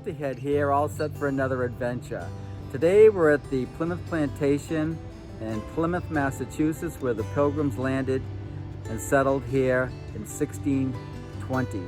Saltyhead here, all set for another adventure. Today we're at the Plymouth Plantation in Plymouth, Massachusetts, where the Pilgrims landed and settled here in 1620.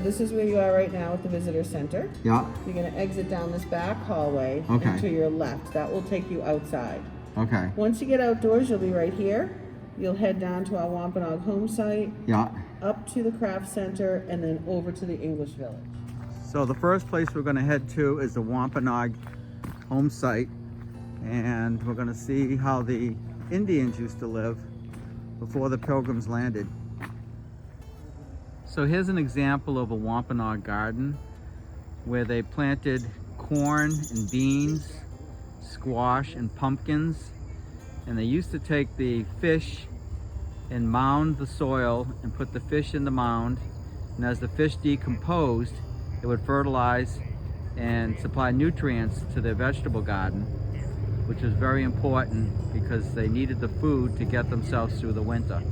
This is where you are right now at the visitor center. Yeah. You're going to exit down this back hallway and to your left. That will take you outside. Okay. Once you get outdoors, you'll be right here. You'll head down to our Wampanoag home site. Yeah. Up to the craft center and then over to the English village. So the first place we're going to head to is the Wampanoag home site, and we're going to see how the Indians used to live before the Pilgrims landed. So here's an example of a Wampanoag garden where they planted corn and beans, squash and pumpkins, and they used to take the fish and mound the soil and put the fish in the mound, and as the fish decomposed, it would fertilize and supply nutrients to their vegetable garden, which was very important because they needed the food to get themselves through the winter.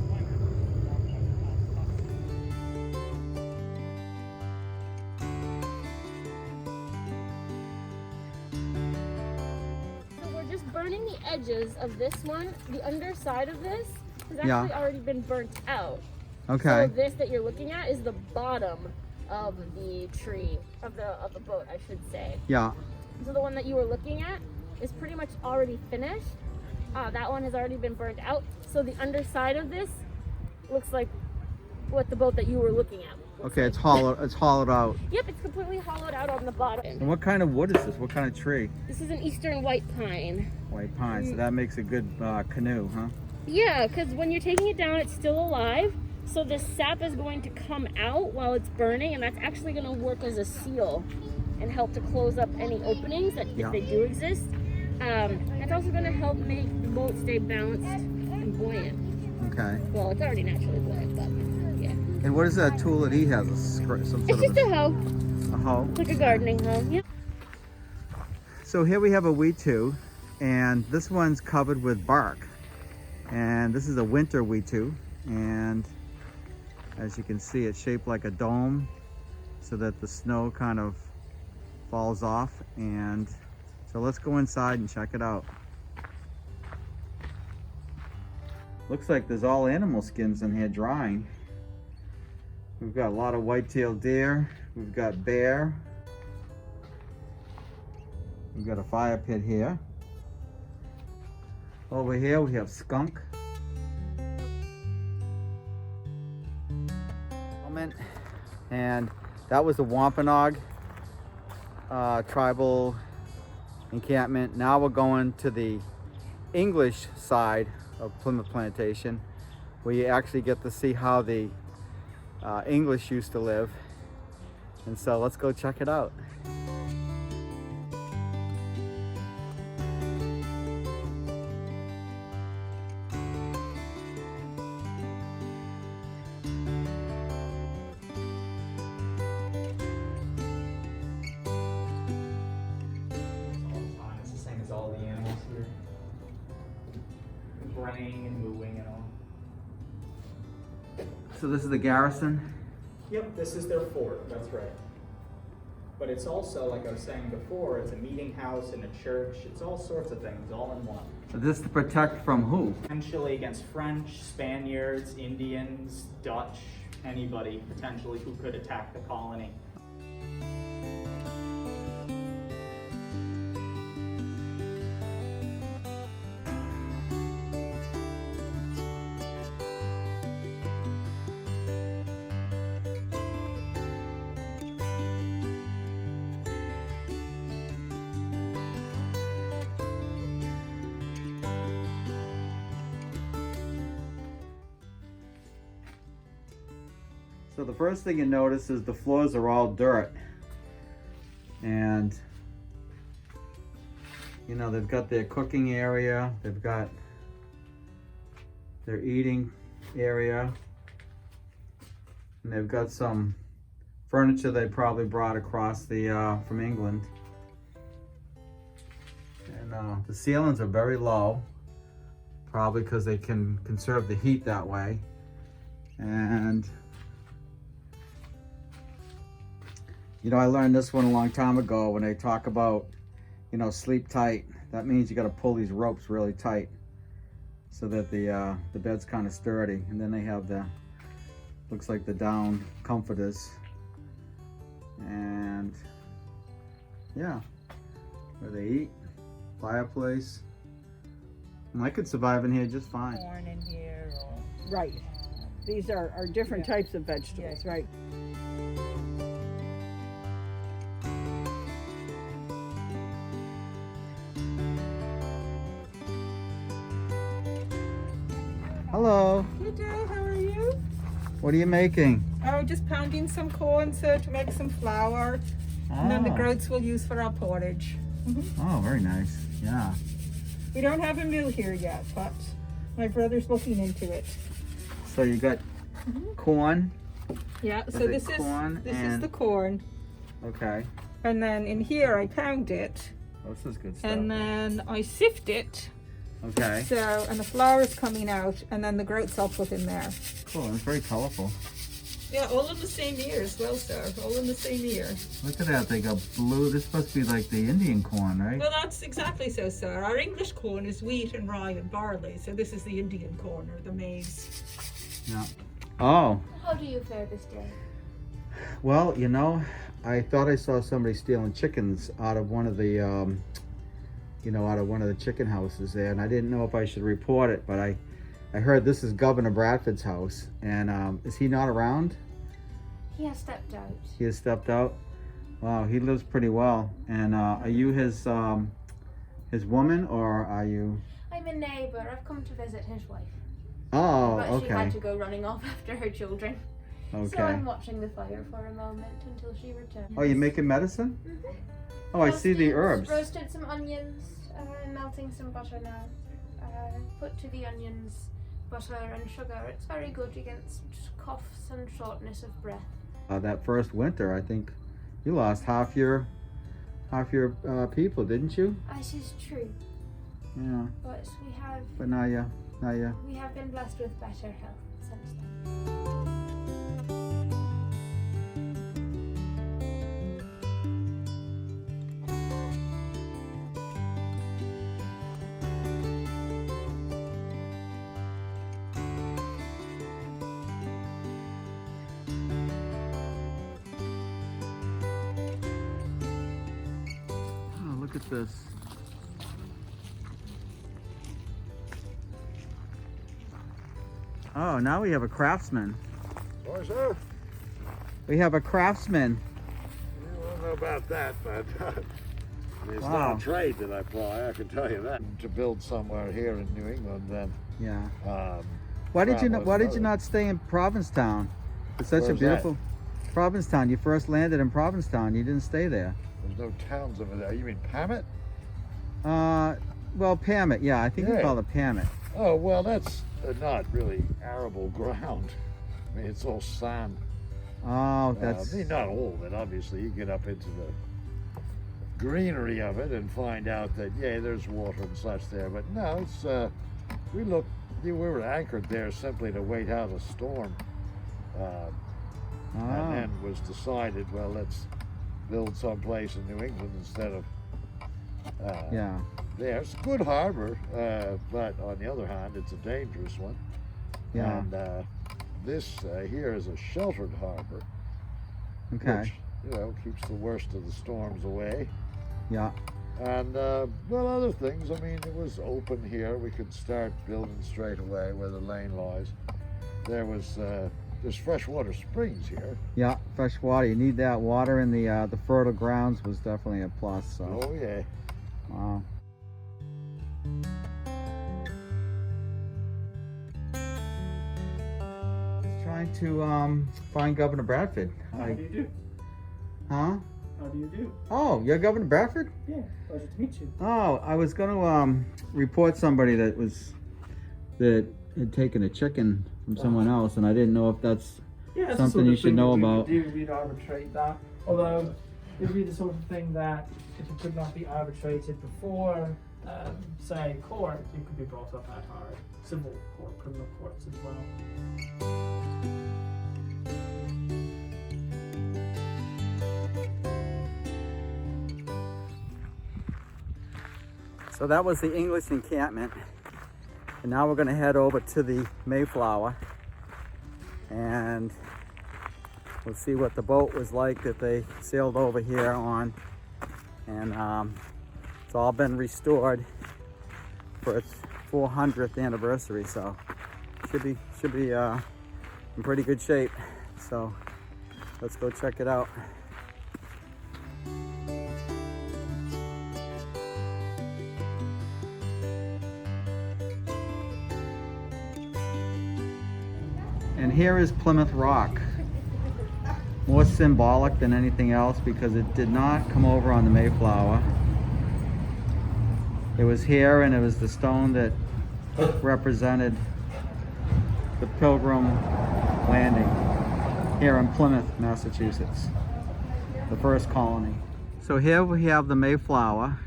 Burning the edges of this one, the underside of this has actually already been burnt out. Okay. So this that you're looking at is the bottom of the tree, of the boat, I should say. Yeah. So the one that you were looking at is pretty much already finished. That one has already been burnt out. So the underside of this looks like what the boat that you were looking at. Okay, it's hollow. It's hollowed out. Yep, it's completely hollowed out on the bottom. And what kind of wood is this? What kind of tree? This is an eastern white pine. White pine. So that makes a good canoe, huh? Yeah, because when you're taking it down, it's still alive. So the sap is going to come out while it's burning, and that's actually going to work as a seal and help to close up any openings that if they do exist. It's also going to help make the boat stay balanced and buoyant. Okay. Well, it's already naturally buoyant, but yeah. And what is that tool that he has? Some sort It's just a hoe. A hoe? It's like a gardening hoe, yeah. So here we have a wetu, and this one's covered with bark. And this is a winter wetu, and as you can see, it's shaped like a dome so that the snow kind of falls off. And so let's go inside and check it out. Looks like there's all animal skins in here drying. We've got a lot of white-tailed deer. We've got bear. We've got a fire pit here. Over here we have skunk. And that was the Wampanoag tribal encampment. Now we're going to the English side of Plymouth Plantation, where you actually get to see how the English used to live. And so let's go check it out. It's the same as all the animals here. Braying and mooing and all. So this is the garrison? Yep, this is their fort, that's right. But it's also, like I was saying before, it's a meeting house and a church. It's all sorts of things, all in one. This to protect from who? Potentially against French, Spaniards, Indians, Dutch, anybody potentially who could attack the colony. So the first thing you notice is the floors are all dirt. And you know, they've got their cooking area, they've got their eating area, and they've got some furniture they probably brought across the from England. And know. The ceilings are very low, probably because they can conserve the heat that way. And you know, I learned this one a long time ago when they talk about, you know, sleep tight. That means you got to pull these ropes really tight so that the bed's kind of sturdy. And then they have the, looks like the down comforters. And yeah, where they eat, fireplace. And I could survive in here just fine. Corn in here. Or, Right. These are different types of vegetables, right? Hello. Good day, how are you? What are you making? Oh, just pounding some corn, sir, to make some flour. And then the groats we'll use for our porridge. Oh, very nice. Yeah. We don't have a mill here yet, but my brother's looking into it. So you got corn. Yeah, so it this corn is the corn. Okay. And then in here I pound it. Oh, this is good stuff. And then I sift it. Okay. So, and the flour is coming out, and then the groats I'll put in there. Cool. It's very colorful. Yeah, all in the same ear as well, sir. All in the same ear. Look at that. They got blue. This must be like the Indian corn, right? Well, that's exactly so, sir. Our English corn is wheat and rye and barley, so this is the Indian corn, or the maize. Yeah. Oh. How do you fare this day? Well, you know, I thought I saw somebody stealing chickens out of one of the, you know, out of one of the chicken houses there, and I didn't know if I should report it, but I heard this is Governor Bradford's house, and is he not around? He has stepped out. He has stepped out. Wow, he lives pretty well. And are you his woman, or are you? I'm a neighbour. I've come to visit his wife. Oh, But she had okay. to go running off after her children. Okay. So I'm watching the fire for a moment until she returns. Oh, you making medicine? Mhm. Oh, I see the herbs. Roasted some onions, melting some butter now. Put to the onions butter and sugar. It's very good against coughs and shortness of breath. That first winter, I think you lost half your people, didn't you? This is true, Yeah. but But now you. we have been blessed with better health since then. Oh, look at this. Oh, now we have a craftsman. Oh, sir? We have a craftsman. I don't know about that, but I mean, it's Wow. not a trade that I ply, I can tell you that. To build somewhere here in New England, then Yeah. Why did you another. not stay in Provincetown? It's such a Where's beautiful Provincetown. You first landed in Provincetown. You didn't stay there. There's no towns over there. You mean Pamet? Well, Pamet. Yeah, I think you Yeah. call it Pamet. Oh, well, that's not really arable ground. I mean, it's all sand. Oh, that's I mean, not all of it, obviously. You get up into the greenery of it and find out that, yeah, there's water and such there. But no, it's, we were anchored there simply to wait out a storm. And then was decided, well, let's build someplace in New England instead of yeah. there. It's a good harbor, but on the other hand, it's a dangerous one. Yeah. And this here is a sheltered harbor, Okay. which, you know, keeps the worst of the storms away. Yeah. And, well, other things, I mean, it was open here. We could start building straight away where the lane lies. There was, there's freshwater springs here. Yeah. Fresh water. You need that water in the fertile grounds was definitely a plus. So. Oh, yeah. Wow. Trying to find Governor Bradford. How do you do? Huh? How do you do? Oh, you're Governor Bradford? Yeah, pleasure to meet you. Oh, I was going to report somebody that had taken a chicken from someone else, and I didn't know if that's Yeah, it's something the sort you of should thing know that we would about. do, we'd arbitrate that. Although it would be the sort of thing that if it could not be arbitrated before say, court, it could be brought up at our civil court, criminal courts as well. So that was the English encampment. And now we're gonna head over to the MayFlower. And we'll see what the boat was like that they sailed over here on. And it's all been restored for its 400th anniversary, so should be in pretty good shape. So let's go check it out. And here is Plymouth Rock. More symbolic than anything else because it did not come over on the MayFlower. It was here, and it was the stone that represented the Pilgrim landing here in Plymouth, Massachusetts, the first colony. So here we have the MayFlower.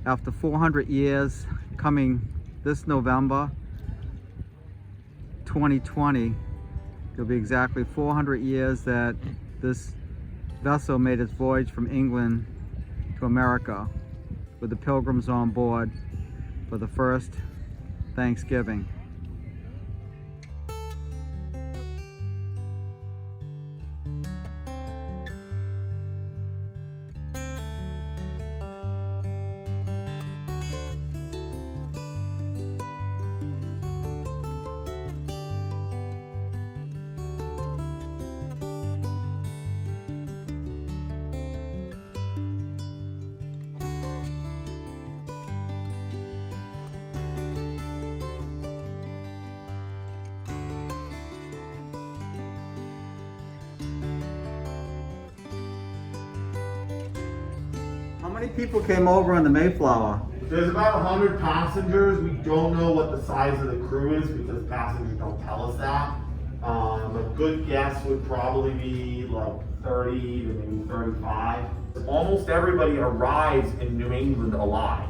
After 400 years, coming this November 2020, it'll be exactly 400 years that this vessel made its voyage from England to America with the Pilgrims on board for the first Thanksgiving. How many people came over on the MayFlower? There's about 100 passengers. We don't know what the size of the crew is because passengers don't tell us that. A good guess would probably be like 30 to maybe 35. Almost everybody arrives in New England alive.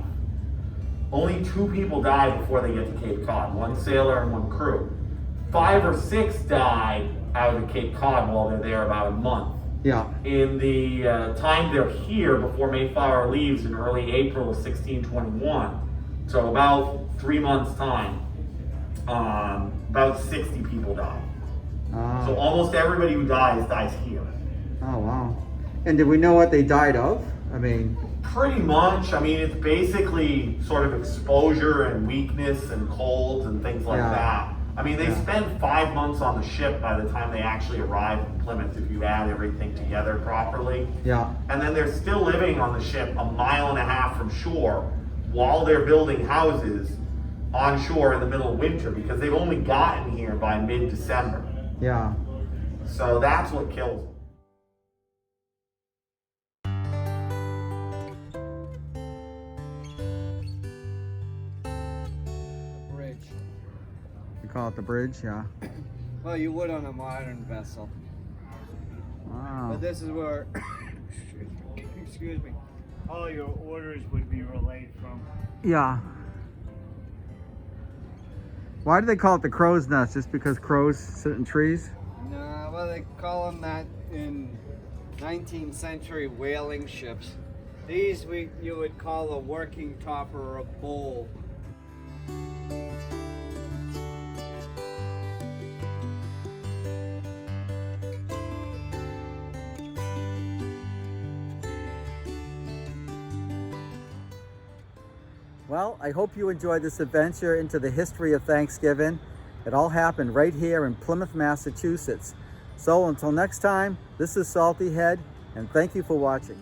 Only 2 people die before they get to Cape Cod, 1 sailor and 1 crew. 5 or 6 died out of Cape Cod while they're there about a month. Yeah. In the time they're here before MayFlower leaves in early April of 1621, so about 3 months time, about 60 people die. So almost everybody who dies here. Oh, wow. And did we know what they died of? I mean, pretty much. I mean, it's basically sort of exposure and weakness and colds and things like that. I mean, they spend 5 months on the ship by the time they actually arrive in Plymouth, if you add everything together properly. Yeah. And then they're still living on the ship 1.5 miles from shore while they're building houses on shore in the middle of winter because they've only gotten here by mid-December. Yeah. So that's what kills them. Call it the bridge, yeah. Well, you would on a modern vessel. Wow. But this is where, excuse me, all your orders would be relayed from. Yeah. Why do they call it the crow's nest? Just because crows sit in trees? No, well, they call them that in 19th century whaling ships. These you would call a working top or a bowl. Well, I hope you enjoyed this adventure into the history of Thanksgiving. It all happened right here in Plymouth, Massachusetts. So until next time, this is Saltyhead, and thank you for watching.